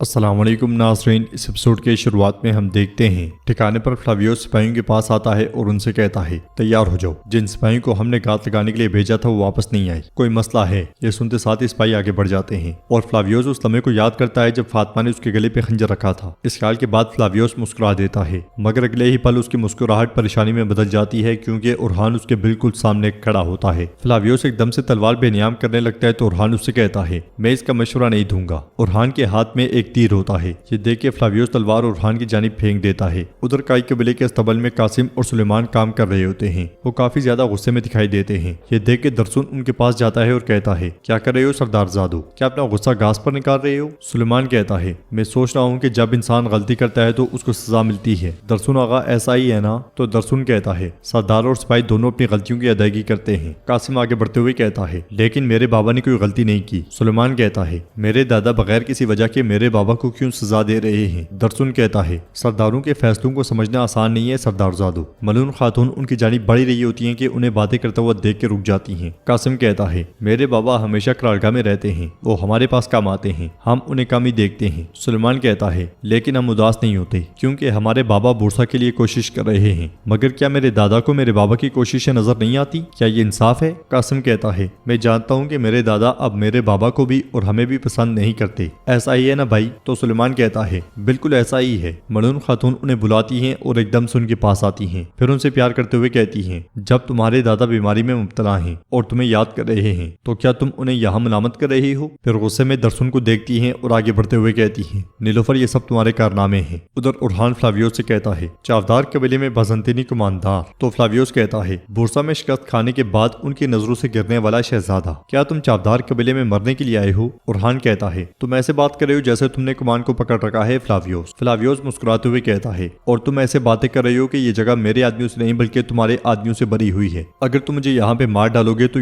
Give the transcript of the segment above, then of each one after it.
अस्सलाम वालेकुम नाज़रीन। इस एपिसोड के शुरुआत में हम देखते हैं ठिकाने पर फ्लावियोस सिपाहियों के पास आता है और उनसे कहता है तैयार हो जाओ, जिन सिपाहियों को हमने घात लगाने के लिए भेजा था वो वापस नहीं आए, कोई मसला है। ये सुनते साथ ही सिपाही आगे बढ़ जाते हैं और फ्लावियोस उस लम्हे को याद करता है जब फातिमा ने उसके गले पे खंजर रखा था। इस ख्याल के बाद फ्लावियोस मुस्कुरा देता है, मगर अगले ही पल उसकी मुस्कुराहट परेशानी में बदल जाती है क्योंकि उरहान उसके बिल्कुल सामने खड़ा होता है। फ्लावियोस एकदम से तलवार बेनियाम करने लगता है तो उरहान उससे कहता है मैं इसका मशवरा नहीं दूंगा। उरहान के हाथ में एक तीर होता है। ये देख के फ्लावियोस तलवार उरहान की जानिब फेंक देता है। उधर काई कबीले के अस्तबल में कासिम और सुलेमान काम कर रहे होते हैं। वो काफी ज्यादा गुस्से में दिखाई देते हैं। ये देख के दरसुन उनके पास जाता है और कहता है क्या कर रहे हो सरदार जादू, क्या अपना गुस्सा घास पर निकाल रहे हो? सुलेमान कहता है मैं सोच रहा हूँ कि जब इंसान गलती करता है तो उसको सजा मिलती है। दरसुन आगा ऐसा ही है ना? तो दरसुन कहता है सरदार और सिपाही दोनों अपनी गलतियों की अदायगी करते हैं। कासिम आगे बढ़ते हुए कहता है लेकिन मेरे बाबा ने कोई गलती नहीं की। सुलेमान कहता है मेरे दादा बगैर किसी वजह के मेरे बाबा को क्यों सजा दे रहे हैं? दरसुन कहता है सरदारों के फैसलों को समझना आसान नहीं है सरदार जादू। मलून खातून उनकी जानिब बढ़ी रही होती हैं कि उन्हें बातें करता हुआ देख के रुक जाती हैं। कासिम कहता है मेरे बाबा हमेशा करारगाह में रहते हैं, वो हमारे पास काम आते हैं, हम उन्हें कम ही देखते हैं। सुलेमान कहता है लेकिन हम उदास नहीं होते क्योंकि हमारे बाबा बुरसा के लिए कोशिश कर रहे हैं। मगर क्या मेरे दादा को मेरे बाबा की कोशिशें नजर नहीं आती? क्या ये इंसाफ है? कासिम कहता है मैं जानता हूँ कि मेरे दादा अब मेरे बाबा को भी और हमें भी पसंद नहीं करते, ऐसा ही है ना भाई? तो सुलेमान कहता है बिल्कुल ऐसा ही है। मलून खातून उन्हें बुलाती हैं और एकदम से उनके पास आती हैं, फिर उनसे प्यार करते हुए कहती हैं जब तुम्हारे दादा बीमारी में मुब्तला हैं और तुम्हें याद कर रहे हैं तो क्या तुम उन्हें यहाँ मलामत कर रही हो? फिर गुस्से में दरसुन को देखती हैं और आगे बढ़ते हुए कहती हैं नीलोफर ये सब तुम्हारे कारनामे हैं। उधर उरहान फ्लावियोस से कहता है चावदार कबीले में बाज़ंतीनी कमानदार। तो फ्लावियोस कहता है बुरसा में शिकस्त खाने के बाद उनकी नजरों से गिरने वाला शहजादा, क्या तुम चावदार कबीले में मरने के लिए आए हो? उरहान कहता है तुम ऐसे बात कर रहे हो जैसे तुमने कमान को पकड़ रखा है फ्लावियोस। फ्लावियोस मुस्कुराते हुए कहता है और तुम ऐसे बातें कर रहे हो कि ये जगह मेरे आदमियों से नहीं बल्कि तुम्हारे आदमियों से भरी हुई है। अगर तुम मुझे यहाँ पे मार डालोगे तो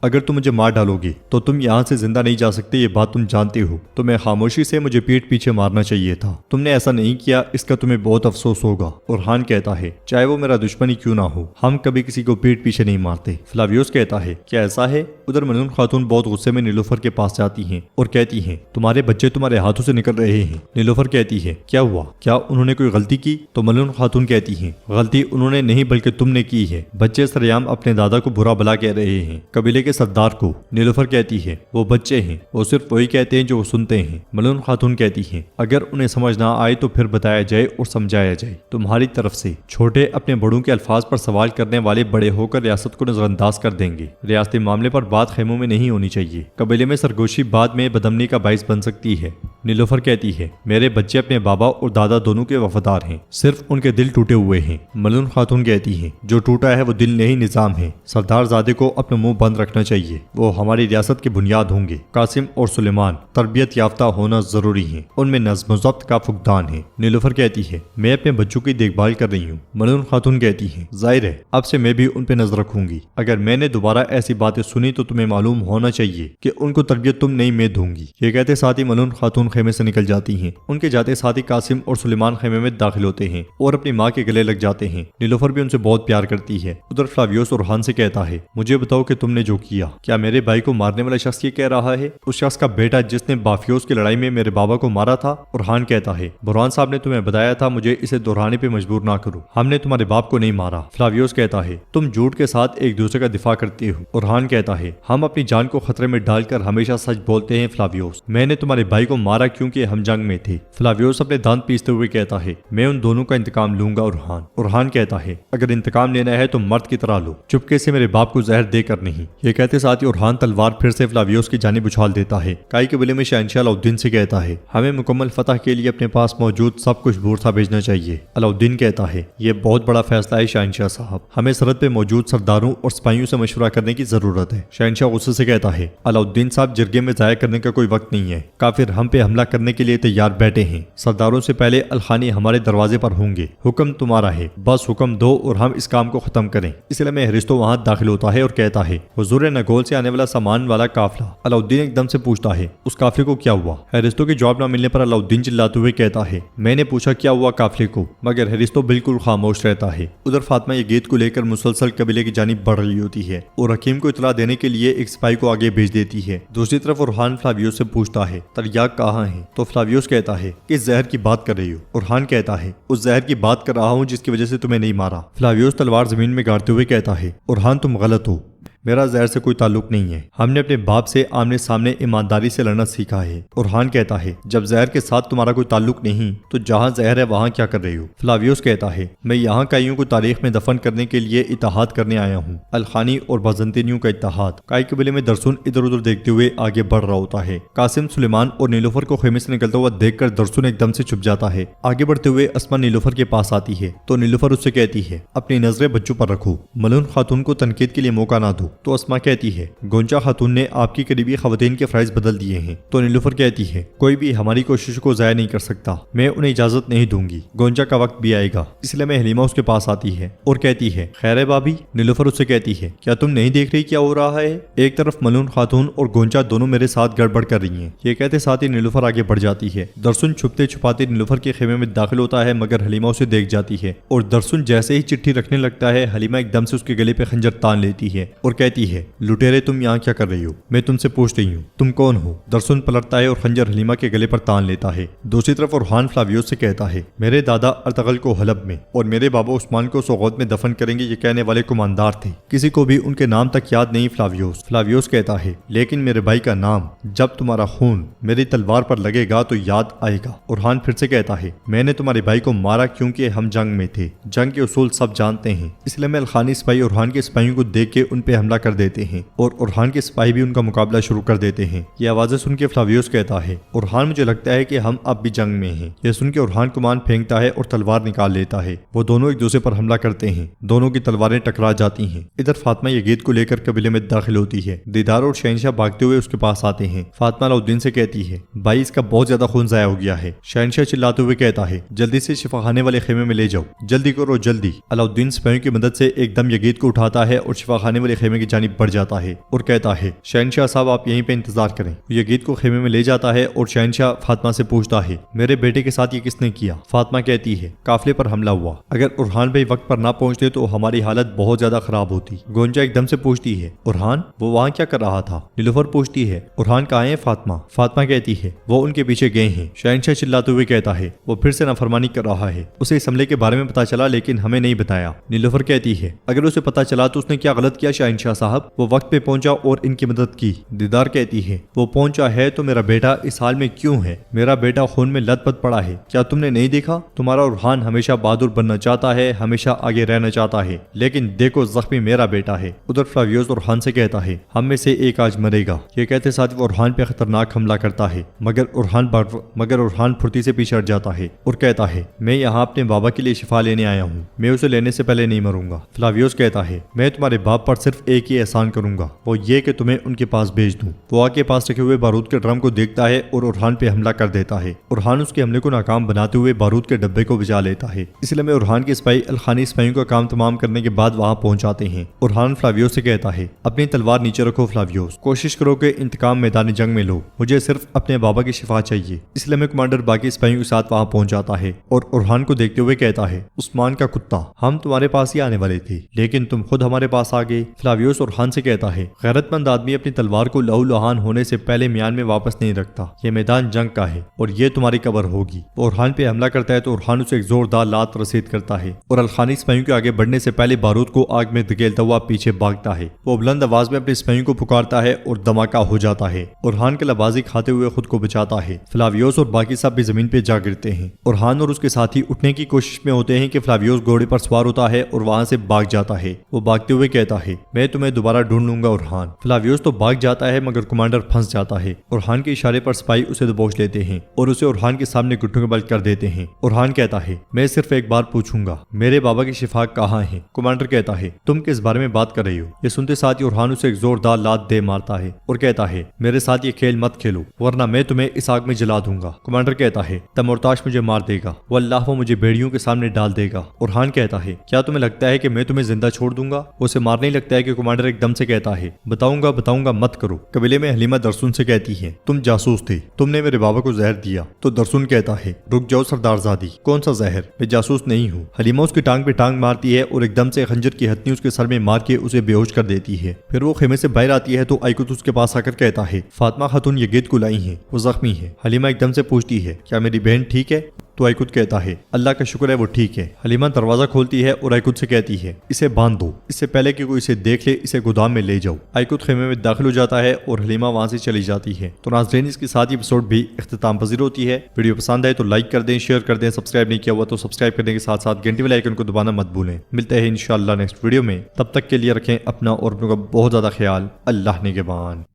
अगर तुम मुझे मार डालोगे तो तुम यहाँ से जिंदा नहीं जा सकते, ये बात तुम जानते हो। तुम्हें खामोशी से मुझे पीठ पीछे मारना चाहिए था, तुमने ऐसा नहीं किया, इसका तुम्हें बहुत अफसोस होगा। उरहान कहता है चाहे वो मेरा दुश्मन ही क्यों ना हो, हम कभी किसी को पीठ पीछे नहीं मारते। फ्लावियोस कहता है क्या ऐसा है? उधर मलून खातून बहुत गुस्से में नीलोफर के पास जाती हैं और कहती हैं तुम्हारे बच्चे तुम्हारे हाथों से निकल रहे हैं। नीलोफर कहती है क्या हुआ, क्या उन्होंने कोई गलती की? तो मलून खातून कहती हैं गलती उन्होंने नहीं बल्कि तुमने की है। बच्चे सरेआम अपने दादा को बुरा भला कह रहे हैं, कबीले के सरदार को। नीलोफर कहती है वो बच्चे हैं, वो सिर्फ वही कहते हैं जो वो सुनते हैं। मलून खातून कहती हैं अगर उन्हें समझ ना आए तो फिर बताया जाए और समझाया जाए। तुम्हारी तरफ से छोटे अपने बड़ों के अल्फाज पर सवाल करने वाले बड़े होकर रियासत को नजरअंदाज कर देंगे। रियासती मामले पर बात खेमों में नहीं होनी चाहिए, कबीले में सरगोशी बाद में बदमनी का बाइस बन सकती है। नीलोफर कहती है मेरे बच्चे अपने बाबा और दादा दोनों के वफादार हैं, सिर्फ उनके दिल टूटे हुए हैं। मलून खातून कहती हैं जो टूटा है वो दिल नहीं निजाम है। सरदार ज़ादे को अपना मुंह बंद रखना चाहिए, वो हमारी रियासत की बुनियाद होंगे। कासिम और सुलेमान तरबियत याफ्ता होना जरूरी है, उनमें नज़्म ज़ब्त का फुकदान है। नीलोफर कहती है मैं अपने बच्चों की देखभाल कर रही हूँ। मलून खातून कहती है जाहिर है अब से मैं भी उन पे नजर रखूंगी, अगर मैंने दोबारा ऐसी बातें सुनी तो तुम्हें मालूम होना चाहिए कि उनको तरबियत तुम नहीं मैं दूंगी। ये कहते साथ ही मलून खातून खेमे से निकल जाती हैं। उनके जाते साथ ही कासिम और सुलेमान खेमे में दाखिल होते हैं और अपनी माँ के गले लग जाते हैं। नीलोफर भी उनसे बहुत प्यार करती है। उधर फ्लावियोस उरहान से कहता है मुझे बताओ कि तुमने जो किया, क्या मेरे भाई को मारने वाला शख्स ये कह रहा है? उस शख्स का बेटा जिसने बाफियोस की लड़ाई में मेरे बाबा को मारा था। उरहान कहता है बुरहान साहब ने तुम्हें बताया था मुझे इसे दोहराने पे मजबूर ना करो, हमने तुम्हारे बाप को नहीं मारा। फ्लावियोस कहता है तुम झूठ के साथ एक दूसरे का दिफा करते हो। उरहान कहता है हम अपनी जान को खतरे में डालकर हमेशा सच बोलते हैं फ्लावियोस, मैंने तुम्हारे भाई को मारा क्योंकि हम जंग में थे। फ्लावियोस अपने दांत पीसते हुए कहता है मैं उन दोनों का इंतकाम लूंगा। उरहान कहता है अगर इंतकाम लेना है तो मर्द की तरह लो, चुपके से मेरे बाप को जहर देकर नहीं। ये कहते साथ ही उरहान तलवार फिर से फ्लावियोस की जानिब उछाल देता है। काई कबीले में शहंशाह अलाउद्दीन से कहता है हमें मुकम्मल फतह के लिए अपने पास मौजूद सब कुछ बूरसा भेजना चाहिए। अलाउद्दीन कहता है ये बहुत बड़ा फैसला है शहंशाह साहब, हमें सरहद पे मौजूद सरदारों और सिपाहियों से मशवरा करने की जरूरत है। शहंशाह गुस्से से कहता है अलाउद्दीन साहब जिरगे में जाया करने का कोई वक्त नहीं है, काफिर हम पे हमला करने के लिए तैयार बैठे हैं। सरदारों से पहले अलखानी हमारे दरवाजे पर होंगे, हुक्म तुम्हारा है, बस हुक्म दो और हम इस काम को खत्म करें। इसलिए में हरिस्तो वहां दाखिल होता है और कहता है हुजूर नगोल से आने वाला सामान वाला काफिला। अलाउद्दीन एकदम से पूछता है उस काफिले को क्या हुआ? हरिस्तो के जवाब न मिलने पर अलाउद्दीन चिल्लाते हुए कहता है मैंने पूछा क्या हुआ काफिले को, मगर हरिस्तो बिल्कुल खामोश रहता है। उधर फातिमा ये गीत को लेकर मुसलसल कबीले की जानिब बढ़ रही होती है और हकीम को इतला देने के लिए एक सिपाही को आगे भेज देती है। दूसरी तरफ उरहान फ्लावियोस से पूछता है तरियाक कहाँ ہیں تو فلاویوس کہتا ہے کہ زہر کی بات کر رہی ہو۔ اورہان کہتا ہے اس زہر کی بات کر رہا ہوں جس کی وجہ سے تمہیں نہیں مارا۔ فلاویوس تلوار زمین میں گاڑتے ہوئے کہتا ہے اورہان تم غلط ہو، میرا زہر سے کوئی تعلق نہیں ہے، ہم نے اپنے باپ سے آمنے سامنے ایمانداری سے لڑنا سیکھا ہے۔ اورہان کہتا ہے جب زہر کے ساتھ تمہارا کوئی تعلق نہیں تو جہاں زہر ہے وہاں کیا کر رہی ہو؟ فلاویوس کہتا ہے میں یہاں کائیوں کو تاریخ میں دفن کرنے کے لیے اتحاد کرنے آیا ہوں، الخانی اور بازنطینیوں کا اتحاد۔ کائی قبیلے میں درسن ادھر ادھر دیکھتے ہوئے آگے بڑھ رہا ہوتا ہے۔ قاسم سلیمان اور نیلوفر کو خیمے سے نکلتا ہوا دیکھ کر درسن ایک دم سے چھپ جاتا ہے۔ آگے بڑھتے ہوئے اسما نیلوفر کے پاس آتی ہے تو نیلوفر اس سے کہتی ہے اپنی نظریں بچوں پر رکھو، ملون خاتون کو تنقید کے لیے موقع نہ دو۔ تو اسما کہتی ہے گونچا خاتون نے آپ کی قریبی خواتین کے فرائض بدل دیے ہیں۔ تو نیلوفر کہتی ہے کوئی بھی ہماری کوشش کو ضائع نہیں کر سکتا، میں انہیں اجازت نہیں دوں گی، گونچا کا وقت بھی آئے گا۔ اس لیے میں حلیمہ اس کے پاس آتی ہے اور کہتی ہے خیر ہے بھابھی؟ نیلوفر اس سے کہتی ہے کیا تم نہیں دیکھ رہی کیا ہو رہا ہے؟ ایک طرف ملون خاتون اور گونچا دونوں میرے ساتھ گڑبڑ کر رہی ہیں۔ یہ کہتے ساتھ ہی نیلوفر آگے بڑھ جاتی ہے۔ درسن چھپتے چھپاتے نیلوفر کے خیمے میں داخل ہوتا ہے مگر حلیمہ اسے دیکھ جاتی ہے اور درسن جیسے ہی چٹھی رکھنے لگتا ہے حلیمہ ایک دم سے اس کے گلے پہ خنجر تان لیتی ہے اور کہتی ہے لٹیرے تم یہاں کیا کر رہی ہو؟ میں تم سے پوچھ رہی ہوں تم کون ہو؟ درسن پلٹتا ہے اور خنجر حلیمہ کے گلے پر تان لیتا ہے۔ دوسری طرف اورہان فلاویوس سے کہتا ہے میرے دادا ارطغرل کو حلب میں اور میرے بابا عثمان کو سوغوت میں دفن کریں گے، یہ کہنے والے کماندار تھے، کسی کو بھی ان کے نام تک یاد نہیں فلاویوس۔ فلاویوس کہتا ہے لیکن میرے بھائی کا نام، جب تمہارا خون میری تلوار پر لگے گا تو یاد آئے گا۔ اورہان پھر سے کہتا ہے میں نے تمہارے بھائی کو مارا کیونکہ ہم جنگ میں تھے، جنگ کے اصول سب جانتے ہیں، اس لیے میں الخانی سپاہی اورہان کے سپاہیوں کو دیکھ کے ان پہ حملہ کر دیتے ہیں اور اورہان کے سپاہی بھی ان کا مقابلہ شروع کر دیتے ہیں۔ یہ آوازیں سن کے فلاویوس کہتا ہے اورہان مجھے لگتا ہے کہ ہم اب بھی جنگ میں ہیں۔ یہ سن کے اورہان کمان پھینکتا ہے اور تلوار نکال لیتا ہے۔ وہ دونوں ایک دوسرے پر حملہ کرتے ہیں، دونوں کی تلواریں ٹکرا جاتی ہیں۔ ادھر فاطمہ یزید کو لے کر قبیلے میں داخل ہوتی ہے۔ دیدار اور شہنشاہ بھاگتے ہوئے اس کے پاس آتے ہیں۔ فاطمہ علاؤالدین سے کہتی ہے بھائی اس کا بہت زیادہ خون ضائع ہو گیا ہے۔ شہنشاہ چلاتے ہوئے کہتا ہے جلدی سے شفاخانے والے خیمے میں لے جاؤ، جلدی کرو جلدی۔ علاؤالدین سپاہیوں کی مدد سے ایک دم یزید کو اٹھاتا ہے اور شفاخانے والے خیمے کی جانب بڑھ جاتا ہے اور کہتا ہے شہنشاہ صاحب آپ یہیں پہ انتظار کریں۔ یزید کو خیمے میں لے جاتا ہے اور شہنشاہ فاطمہ سے پوچھتا ہے میرے بیٹے کے ساتھ یہ کس نے کیا؟ فاطمہ کہتی ہے قافلے پر حملہ ہوا، اگر اورہان بھائی وقت پر نہ پہنچتے تو ہماری حالت بہت زیادہ خراب ہوتی۔ گونجا ایک دم سے پوچھتی ہے اورہان وہ وہاں کیا کر رہا تھا؟ نیلوفر پوچھتی ہے اورہان کہاں ہے فاطمہ؟ فاطمہ کہتی ہے وہ ان کے پیچھے گئے ہیں۔ شہنشاہ چلاتے ہوئے کہتا ہے وہ پھر سے نافرمانی کر رہا ہے، اسے اس حملے کے بارے میں پتا چلا لیکن ہمیں نہیں بتایا۔ نیلوفر کہتی ہے اگر اسے پتا چلا تو اس نے کیا غلط کیا شہنشاہ صاحب؟ وہ وقت پہ پہنچا اور ان کی مدد کی۔ دیدار کہتی ہے وہ پہنچا ہے تو میرا بیٹا اس حال میں کیوں ہے؟ میرا بیٹا خون میں لت پت پڑا ہے، کیا تم نے نہیں دیکھا؟ تمہارا اورہان ہمیشہ بہادر بننا چاہتا ہے، ہمیشہ آگے رہنا چاہتا ہے، لیکن دیکھو زخمی میرا بیٹا ہے۔ ادھر فلاویوس اورہان سے کہتا ہے ہم میں سے ایک آج مرے گا۔ یہ کہتے ساتھ وہ اورہان پہ خطرناک حملہ کرتا ہے مگر اورہان پھرتی سے پیچھے ہٹ جاتا ہے اور کہتا ہے میں یہاں اپنے بابا کے لیے شفا لینے آیا ہوں، میں اسے لینے سے پہلے نہیں مروں گا۔ فلاویوس کہتا ہے میں تمہارے باپ پر صرف ایک ہی احسان کروں گا، وہ یہ کہ تمہیں ان کے پاس بھیج دوں۔ وہ آگ کے پاس رکھے ہوئے بارود کے ڈرم کو دیکھتا ہے اور اورہان پہ حملہ کر دیتا ہے۔ اورہان اس کے حملے کو ناکام بناتے ہوئے بارود کے ڈبے کو بجا لیتا ہے۔ اس لیے میں اورہان کے سپاہی الخانی سپاہیوں کا کام تمام کرنے کے بعد وہاں پہنچ جاتے ہیں۔ اورہان فلاویوس سے کہتا ہے اپنی تلوار نیچے رکھو فلاویوس، کوشش کرو کہ انتقام میدان جنگ میں لو، مجھے صرف اپنے بابا کی شفا چاہیے۔ اس لیے میں کمانڈر باقی سپاہیوں کے ساتھ وہاں پہنچ جاتا ہے اور اورہان کو دیکھتے ہوئے کہتا ہے عثمان کا کتا ہم تمہارے پاس ہی آنے والے تھے لیکن تم خود ہمارے پاس آ گئے۔ فلاویوس اورہان سے کہتا ہے غیرت مند آدمی اپنی تلوار کو لہو لہان ہونے سے پہلے میان میں واپس نہیں رکھتا، یہ میدان جنگ کا ہے اور یہ تمہاری قبر ہوگی۔ وہ اورہان پہ حملہ کرتا ہے تو اورہان اسے ایک زوردار لات رسید کرتا ہے اور الخانی سپاہیوں کے آگے بڑھنے سے پہلے بارود کو آگ میں دھکیلتا ہوا پیچھے بھاگتا ہے۔ وہ بلند آواز میں اپنے سپاہیوں کو پکارتا ہے اور دھماکہ ہو جاتا ہے۔ اورہان کلابازی کھاتے ہوئے خود کو بچاتا ہے۔ فلاویوس اور باقی سب بھی زمین پہ جا گرتے ہیں۔ اورہان اور اس کے ساتھی اٹھنے کی کوشش میں ہوتے ہیں کہ فلاویوس گھوڑے پر سوار ہوتا ہے اور وہاں سے بھاگ جاتا ہے۔ وہ بھاگتے ہوئے کہتا ہے میں تمہیں دوبارہ ڈھونڈ لوں گا اورہان۔ فلاویوس تو بھاگ جاتا ہے مگر کمانڈر پھنس جاتا ہے۔ اورہان کے اشارے پر سپاہی اسے دبوچ لیتے ہیں اور اسے اورہان کے سامنے گھٹنوں کے بل کر دیتے ہیں۔ اورہان کہتا ہے میں صرف ایک بار پوچھوں گا میرے بابا کی شفا کہاں ہے؟ کمانڈر کہتا ہے تم کس بارے میں بات کر رہی ہو؟ یہ سنتے ساتھ ہی اورہان اسے ایک زوردار لات دے مارتا ہے اور کہتا ہے میرے ساتھ یہ کھیل مت کھیلو ورنہ میں تمہیں اس آگ میں جلا دوں گا۔ کمانڈر کہتا ہے تمورتاش مجھے مار دے گا، واللہ وہ مجھے بیڑیوں کے سامنے ڈال دے گا۔ اورہان کہتا ہے کیا تمہیں لگتا ہے کہ میں تمہیں زندہ چھوڑ دوں گا؟ اسے مارنے لگتا ہے کہ कमांडर एकदम से कहता है, बताऊंगा मत करो। कबीले में हलीमा दरसुन से कहती है, तुम जासूस थे, तुमने मेरे बाबा को जहर दिया। तो दरसुन कहता है, रुक जाओ सरदारजादी, कौन सा जहर, मैं जासूस नहीं हूँ। हलीमा उसकी टांग पे टांग मारती है और एकदम से खंजर की हथनी उसके सर में मार के उसे बेहोश कर देती है। फिर वो खेमे से बाहर आती है तो आइकुत उसके पास आकर कहता है, फातिमा खातून ये गेद को लाई है, वो जख्मी है। हलीमा एकदम से पूछती है, क्या मेरी बहन ठीक है? तो आइकुत कहता है, अल्लाह का शुक्र है वो ठीक है। हलीमा दरवाजा खोलती है और आइकुत से कहती है, इसे बांध दो, इससे पहले कि कोई इसे देख ले इसे गोदाम में ले जाओ। आइकुत खेमे में दाखिल हो जाता है और हलीमा वहां से चली जाती है। तो नाज़रीन, इसके साथ ही एपिसोड भी इख्तिताम पजीर होती है। वीडियो पसंद आए तो लाइक कर दें, शेयर कर दें, सब्सक्राइब नहीं किया हुआ तो सब्सक्राइब करने के साथ साथ घंटी वाले आइकन को दबाना मत भूलें। मिलते हैं इंशाअल्लाह नेक्स्ट वीडियो में, तब तक के लिए रखें अपना और अपनों का बहुत ज्यादा ख्याल। अल्लाह निगहबान।